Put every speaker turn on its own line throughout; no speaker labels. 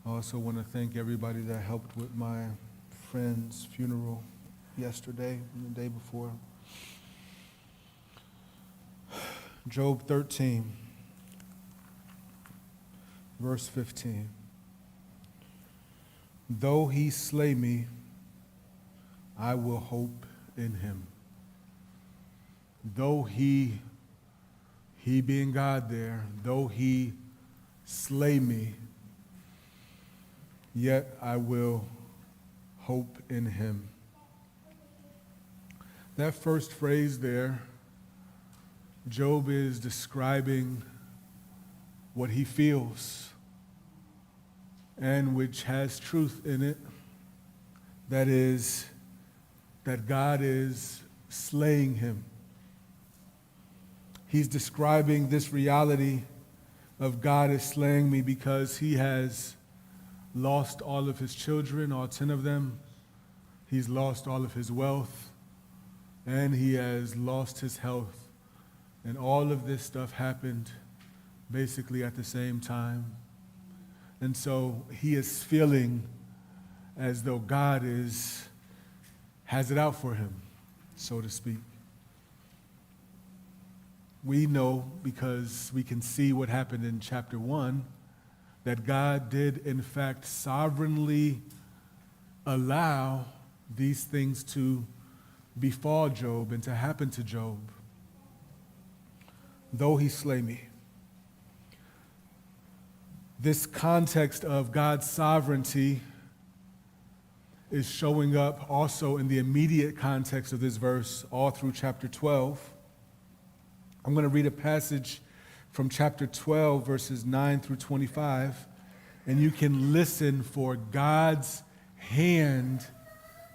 I also want to thank everybody that helped with my friend's funeral yesterday and the day before. Job 13, verse 15. Though he slay me, I will hope in him. Though he being God there, though he slay me, yet I will hope in him. That first phrase there, Job is describing what he feels, and which has truth in it. That is, that God is slaying him. He's describing this reality of God is slaying me because he has lost all of his children, all 10 of them. He's lost all of his wealth, and he has lost his health. And all of this stuff happened basically at the same time. And so he is feeling as though God has it out for him, so to speak. We know, because we can see what happened in chapter 1, that God did in fact sovereignly allow these things to befall Job and to happen to Job. Though he slay me. This context of God's sovereignty is showing up also in the immediate context of this verse all through chapter 12. I'm going to read a passage from chapter 12, verses 9 through 25, and you can listen for God's hand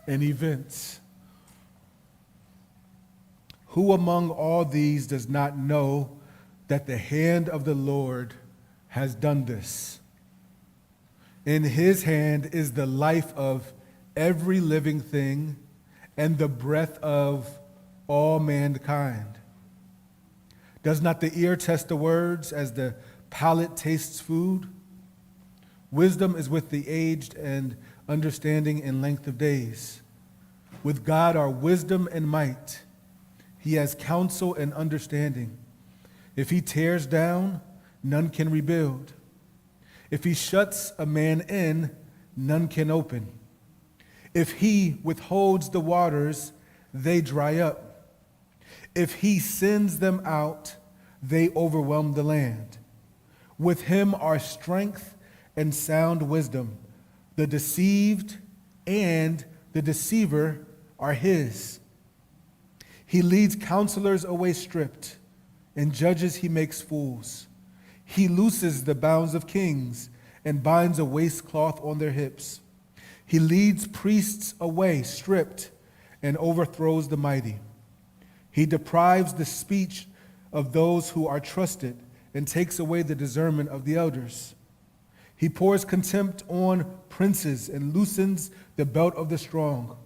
in events. Who among all these does not know that the hand of the Lord has done this? In his hand is the life of every living thing and the breath of all mankind. Does not the ear test the words as the palate tastes food? Wisdom is with the aged and understanding in length of days. With God are wisdom and might. He has counsel and understanding. If he tears down, none can rebuild. If he shuts a man in, none can open. If he withholds the waters, they dry up. If he sends them out, they overwhelm the land. With him are strength and sound wisdom. The deceived and the deceiver are his. He leads counselors away stripped, and judges he makes fools. He looses the bounds of kings and binds a waistcloth on their hips. He leads priests away stripped and overthrows the mighty. He deprives the speech of those who are trusted and takes away the discernment of the elders. He pours contempt on princes and loosens the belt of the strong.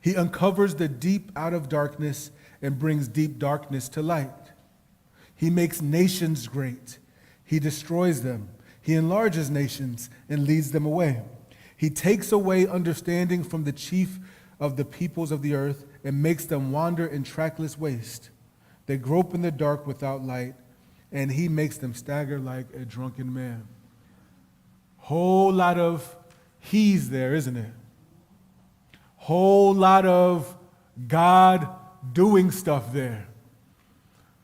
He uncovers the deep out of darkness and brings deep darkness to light. He makes nations great. He destroys them. He enlarges nations and leads them away. He takes away understanding from the chief of the peoples of the earth and makes them wander in trackless waste. They grope in the dark without light, and he makes them stagger like a drunken man. Whole lot of he's there, isn't it? Whole lot of God doing stuff there.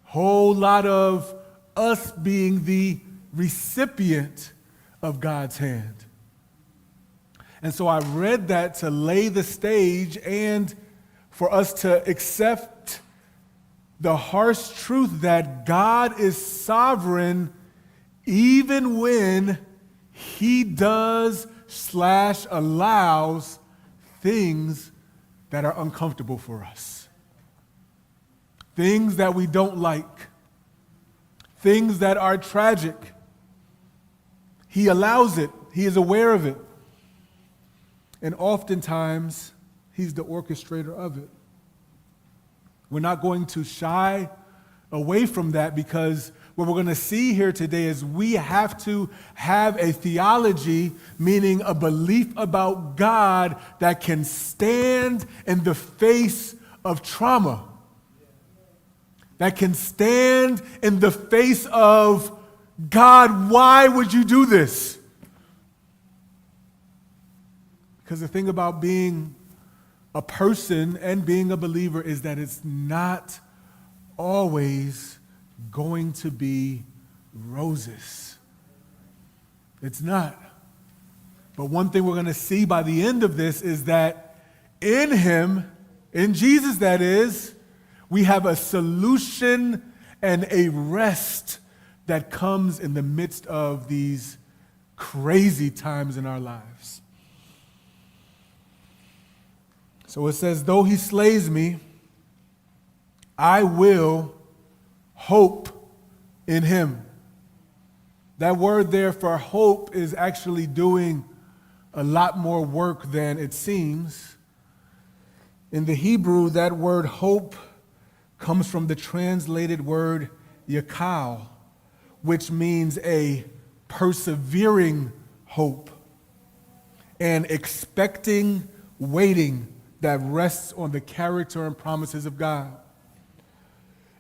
Whole lot of us being the recipient of God's hand. And so I read that to lay the stage and for us to accept the harsh truth that God is sovereign even when he does / allows things that are uncomfortable for us. Things that we don't like. Things that are tragic. He allows it. He is aware of it. And oftentimes, he's the orchestrator of it. We're not going to shy away from that because what we're going to see here today is we have to have a theology, meaning a belief about God that can stand in the face of trauma, that can stand in the face of, God, why would you do this? Because the thing about being a person and being a believer is that it's not always going to be roses. It's not. But one thing we're going to see by the end of this is that in him, in Jesus that is, we have a solution and a rest that comes in the midst of these crazy times in our lives. So it says, though he slays me, I will hope in him. That word there for hope is actually doing a lot more work than it seems. In the Hebrew, that word hope comes from the translated word Yakal, which means a persevering hope, and expecting, waiting that rests on the character and promises of God.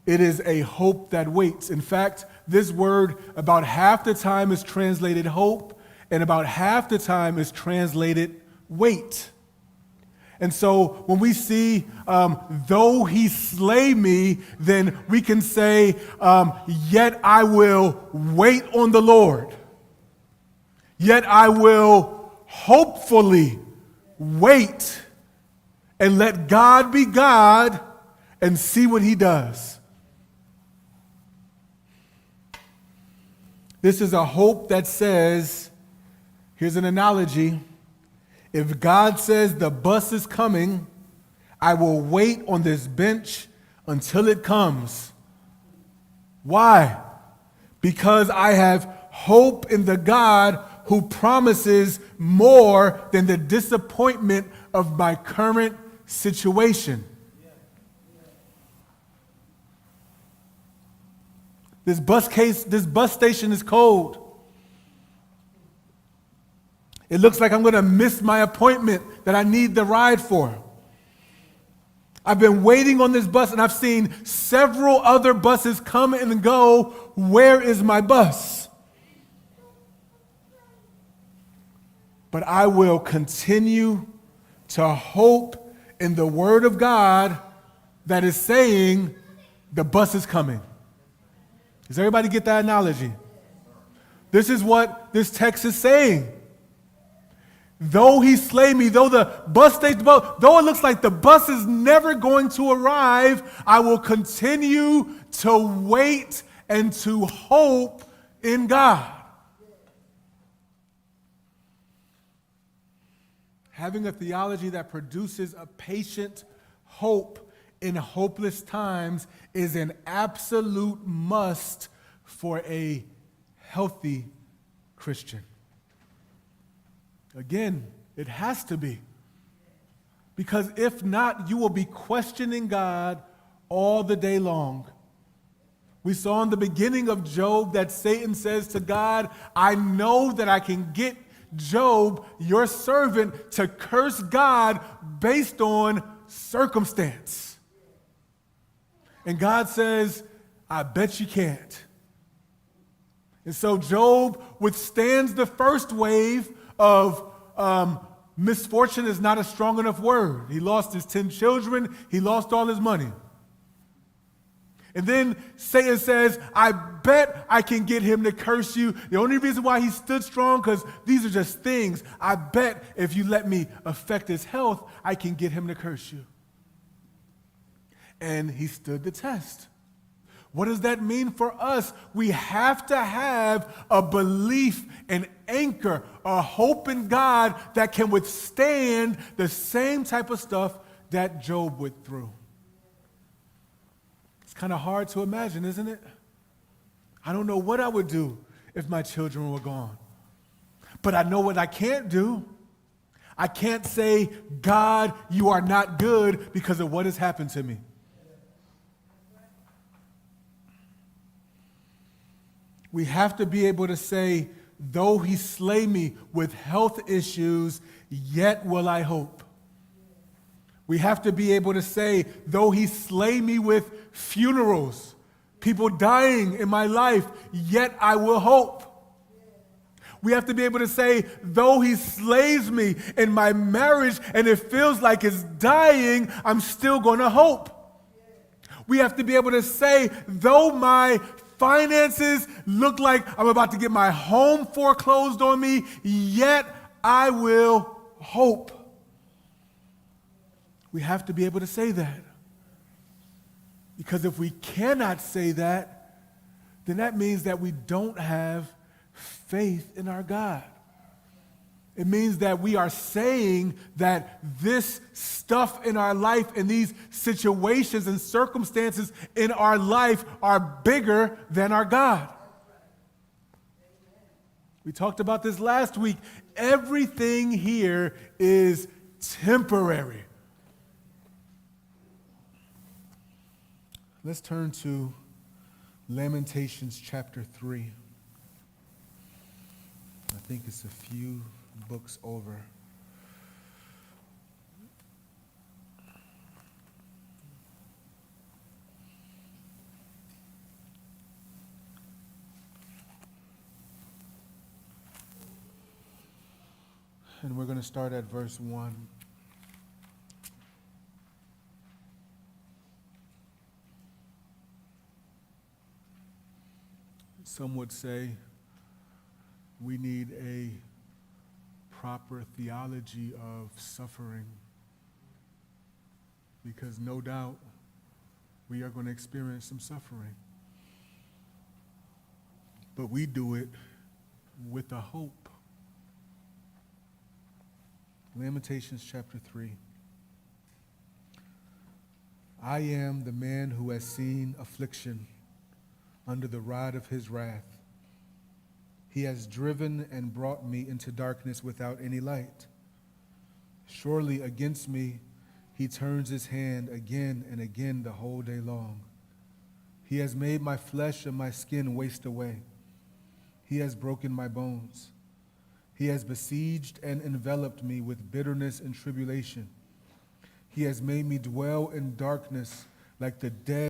It is a hope that waits. In fact, this word about half the time is translated hope, and about half the time is translated wait. And so when we see, though he slay me, then we can say, yet I will wait on the Lord. Yet I will hopefully wait and let God be God and see what he does. This is a hope that says, here's an analogy. If God says the bus is coming, I will wait on this bench until it comes. Why? Because I have hope in the God who promises more than the disappointment of my current situation. This bus station is cold. It looks like I'm going to miss my appointment that I need the ride for. I've been waiting on this bus and I've seen several other buses come and go. Where is my bus? But I will continue to hope in the Word of God that is saying the bus is coming. Does everybody get that analogy? This is what this text is saying. Though he slay me, though the bus station, though it looks like the bus is never going to arrive, I will continue to wait and to hope in God. Having a theology that produces a patient hope in hopeless times is an absolute must for a healthy Christian. Again, it has to be. Because if not, you will be questioning God all the day long. We saw in the beginning of Job that Satan says to God, I know that I can get Job, your servant, to curse God based on circumstance. And God says, I bet you can't. And so Job withstands the first wave of misfortune is not a strong enough word. He lost his 10 children. He lost all his money. And then Satan says, I bet I can get him to curse you. The only reason why he stood strong, because these are just things. I bet if you let me affect his health, I can get him to curse you. And he stood the test. What does that mean for us? We have to have a belief, an anchor, a hope in God that can withstand the same type of stuff that Job went through. It's kind of hard to imagine, isn't it? I don't know what I would do if my children were gone. But I know what I can't do. I can't say, God, you are not good because of what has happened to me. We have to be able to say, though he slay me with health issues, yet will I hope. We have to be able to say, though he slay me with funerals, people dying in my life, yet I will hope. We have to be able to say, though he slays me in my marriage and it feels like it's dying, I'm still going to hope. We have to be able to say, though my finances look like I'm about to get my home foreclosed on me, yet I will hope. We have to be able to say that. Because if we cannot say that, then that means that we don't have faith in our God. It means that we are saying that this stuff in our life and these situations and circumstances in our life are bigger than our God. We talked about this last week. Everything here is temporary. Let's turn to Lamentations chapter 3. I think it's a few books over. And we're going to start at verse 1. Some would say we need a proper theology of suffering, because no doubt we are going to experience some suffering. But we do it with a hope. Lamentations chapter 3. I am the man who has seen affliction under the rod of his wrath. He has driven and brought me into darkness without any light. Surely against me he turns his hand again and again the whole day long. He has made my flesh and my skin waste away. He has broken my bones. He has besieged and enveloped me with bitterness and tribulation. He has made me dwell in darkness like the dead.